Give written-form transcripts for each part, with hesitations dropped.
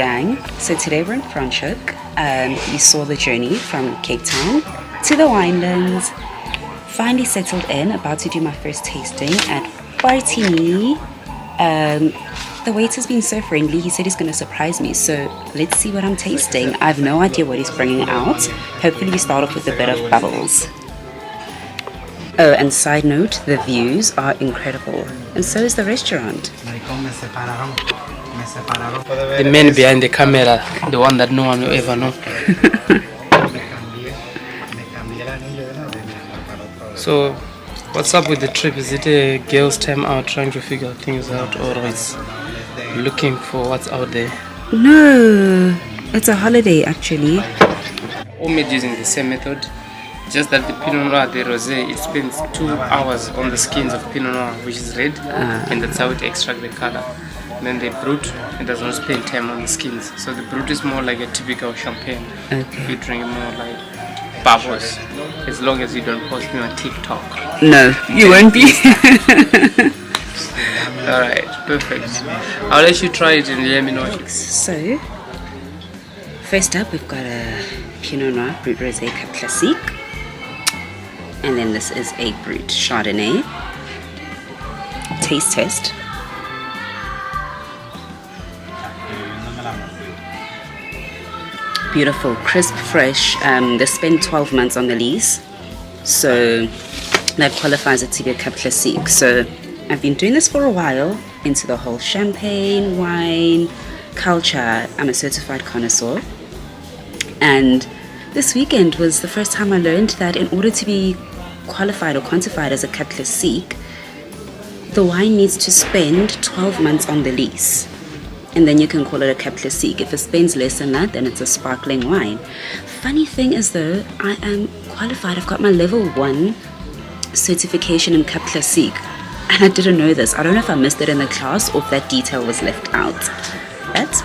gang. So today we're in Franschhoek. We saw the journey from Cape Town to the Winelands. Finally settled in, about to do my first tasting at Bartinney. The waiter's been so friendly, he said he's going to surprise me, so let's see what I'm tasting. I have no idea what he's bringing out. Hopefully we start off with a bit of bubbles. Oh, and side note, the views are incredible, and so is the restaurant. The man behind the camera, the one that no one will ever know. So, what's up with the trip? Is it a girl's time out trying to figure things out, or is looking for what's out there? No, it's a holiday actually. All made using the same method, just that the Pinot Noir, the Rosé, it spends 2 hours on the skins of Pinot Noir, which is red, and that's how it extracts the color. And then the Brut, it does not spend time on the skins. So the Brut is more like a typical champagne. Okay. You drink more like bubbles, as long as you don't post me on TikTok. No, you won't be. Alright, perfect. I'll let you try it and let me know. So, first up we've got a Pinot Noir Brut Rosé Cap Classique. And then this is a Brut Chardonnay. Taste test. Beautiful, crisp, fresh. They spent 12 months on the lease, so that qualifies it to be a Cap Classique. So I've been doing this for a while, into the whole champagne, wine, culture. I'm a certified connoisseur, and this weekend was the first time I learned that in order to be qualified or quantified as a Cap Classique, the wine needs to spend 12 months on the lease, and then you can call it a Cap Classique. If it spends less than that, then it's a sparkling wine. Funny thing is though, I am qualified. I've got my level 1 certification in Cap Classique, and I didn't know this. I don't know if I missed it in the class or if that detail was left out. But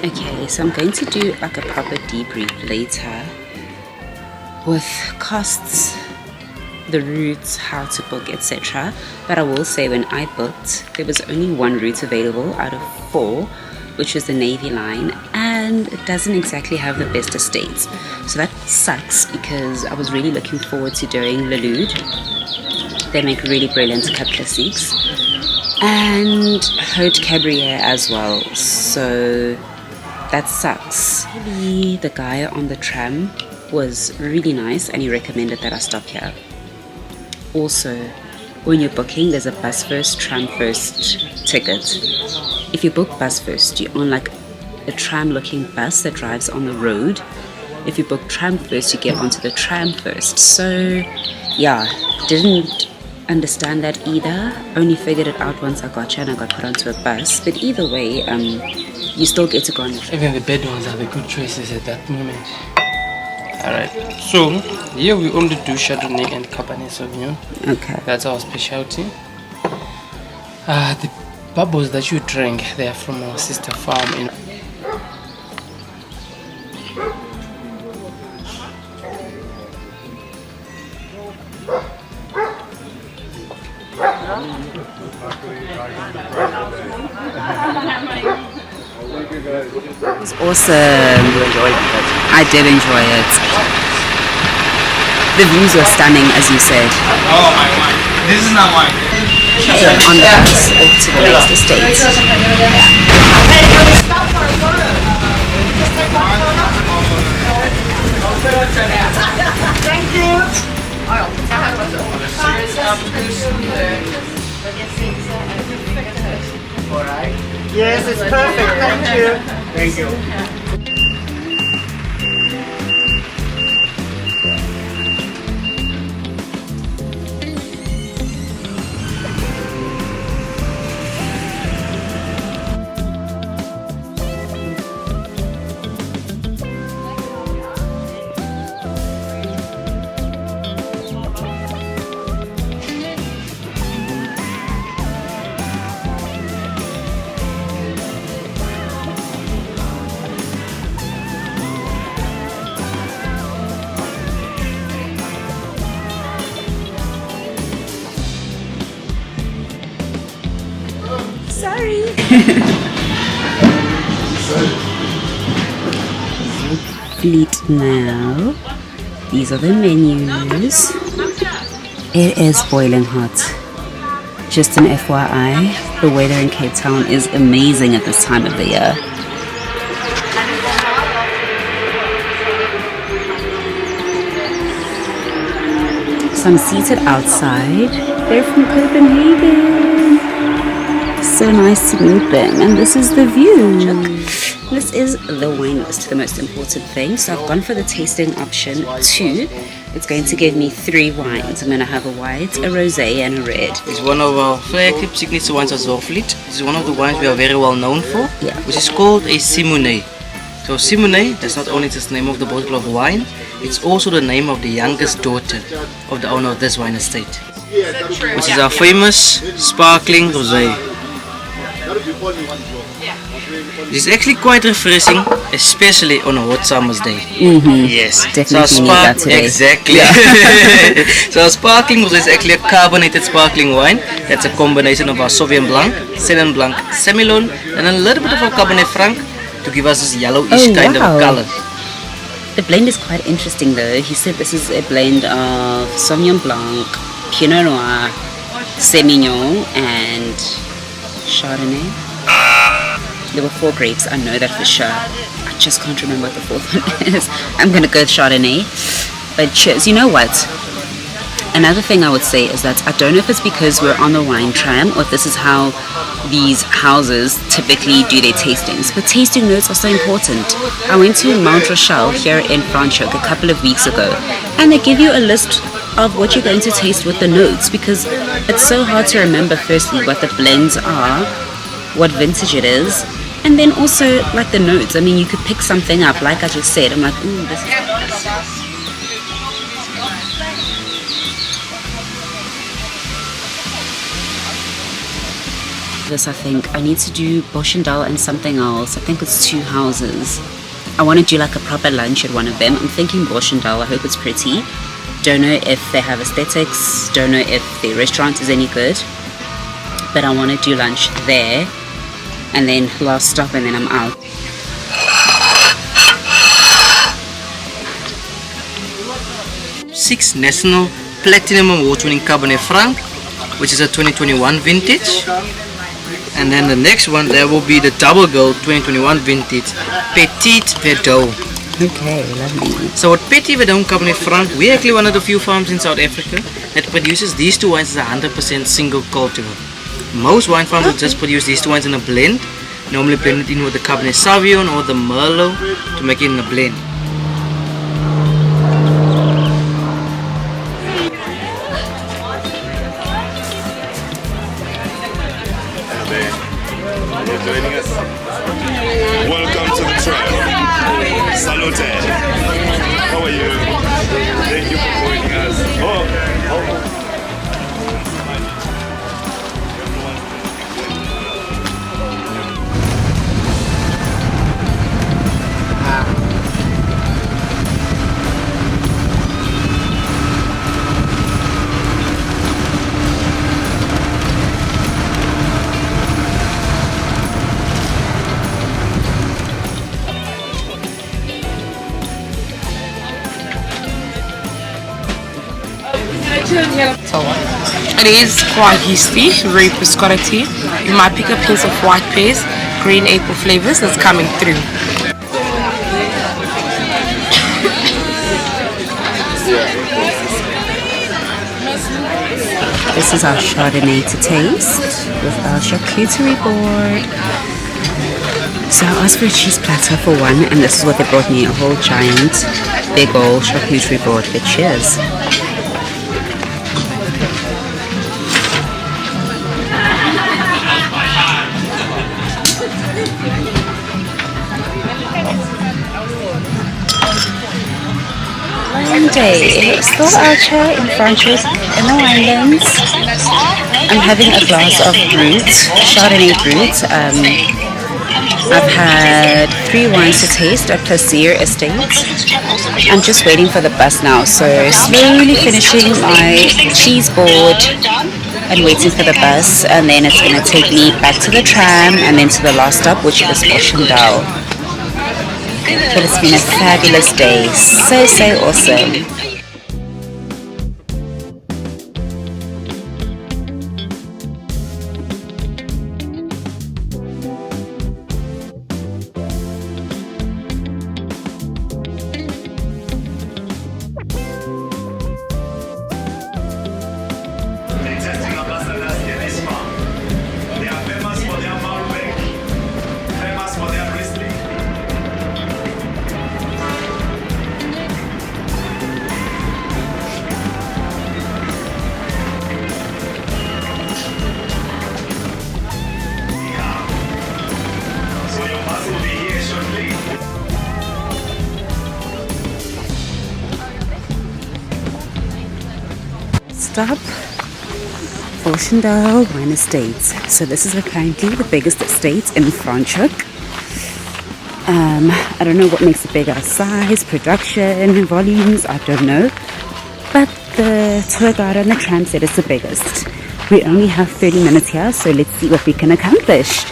okay, so I'm going to do like a proper debrief later with costs, the routes, how to book, etc. But I will say, when I booked, there was only 1 route available out of 4, which was the Navy line, and it doesn't exactly have the best estates. So that sucks, because I was really looking forward to doing Lelude. They make really brilliant Cap Classiques, and Haute Cabrier as well. So that sucks. Really, the guy on the tram was really nice, and he recommended that I stop here. Also, when you're booking, there's a bus first, tram first ticket. If you book bus first, you're on like a tram looking bus that drives on the road. If you book tram first, you get onto the tram first. So yeah, didn't understand that either. Only figured it out once I got here and I got put onto a bus. But either way, you still get to go on the tram. Even the bed ones are the good choices at that moment. Alright, so here we only do Chardonnay and Cabernet Sauvignon. Okay. That's our specialty. The bubbles that you drink, they are from our sister farm in It was awesome. I did enjoy it. The views were stunning, as you said. Oh my wine. This is not wine. On the bus off to the next estate. Thank you. Yes, it's perfect. Thank you. Thank you. Sorry. Zorgvliet now. These are the menus. It is boiling hot. Just an FYI, the weather in Cape Town is amazing at this time of the year. So I'm seated outside. They're from Copenhagen. So nice to meet them. And this is the view. This is the wine list, the most important thing. So I've gone for the tasting option 2. It's going to give me 3 wines. I'm going to have a white, a rosé, and a red. It's one of our flagship signature wines of Zorgvliet. This is one of the wines we are very well known for, which is called a Semillon. So Semillon, that's not only just the name of the bottle of wine, it's also the name of the youngest daughter of the owner of this wine estate, which is our famous sparkling rosé. It's actually quite refreshing, especially on a hot summer's day. Yes, definitely so need that today. Exactly. So our sparkling rosé is actually a carbonated sparkling wine. That's a combination of our Sauvignon Blanc, Chenin Blanc, Semillon, and a little bit of our Cabernet Franc to give us this yellowish kind of color. The blend is quite interesting though. He said this is a blend of Sauvignon Blanc, Pinot Noir, Semillon, and Chardonnay. There were 4 grapes, I know that for sure. I just can't remember what the 4th one is. I'm gonna go with Chardonnay. But cheers. You know what? Another thing I would say is that I don't know if it's because we're on the Wine Tram or if this is how these houses typically do their tastings. But tasting notes are so important. I went to Mount Rochelle here in Franschhoek a couple of weeks ago, and they give you a list of what you're going to taste with the notes, because it's so hard to remember firstly what the blends are, what vintage it is, and then also like the notes. I mean, you could pick something up, like I just said. I'm like, ooh, this is this. I think I need to do Boschendal and something else. I think it's 2 houses. I want to do like a proper lunch at one of them. I'm thinking Boschendal. I hope it's pretty. Don't know if they have aesthetics. Don't know if their restaurant is any good. But I want to do lunch there. And then last stop, and then I'm out. Six National Platinum Award-winning Cabernet Franc, which is a 2021 vintage. And then the next one, there will be the Double Gold 2021 vintage Petit Verdot. Okay, lovely. So at Petit Verdot Cabernet Franc, we're actually one of the few farms in South Africa that produces these 2 wines as 100% single cultivar. Most wine farms will just produce these 2 wines in a blend, normally blended in with the Cabernet Sauvignon or the Merlot to make it in a blend. Welcome to the trail. Salute. How are you? Thank you for joining us. It is quite yeasty, very biscotti. You might pick a piece of white pears, green apple flavors that's coming through. This is our Chardonnay to taste with our charcuterie board. So I asked for a cheese platter for 1, and this is what they brought me, a whole giant, big old charcuterie board. But cheers. Day. Still out here in Franschhoek in the Winelands. I'm having a glass of brut, Chardonnay brut. I've had 3 wines to taste at Plaisir estate. I'm just waiting for the bus now, so slowly finishing my cheese board and waiting for the bus, and then it's going to take me back to the tram and then to the last stop, which is Boschendal. But it's been a fabulous day. So awesome. Stop, Boschendal Wine Estates. So this is apparently the biggest estate in Franschhoek. I don't know what makes it bigger, size, production, volumes, I don't know. But the tour guide on the tram said it's the biggest. We only have 30 minutes here, so let's see what we can accomplish.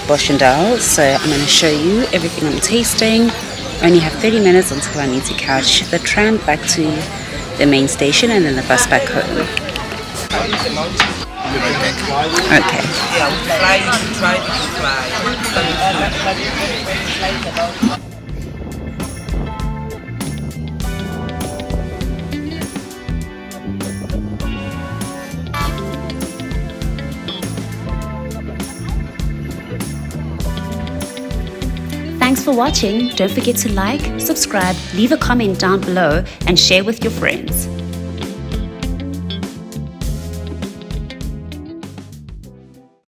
Boschendal, so I'm going to show you everything I'm tasting. Only have 30 minutes until I need to catch the tram back to the main station and then the bus back home. Okay. Yeah, we fly, you fly. Thanks for watching. Don't forget to like, subscribe, leave a comment down below and share with your friends.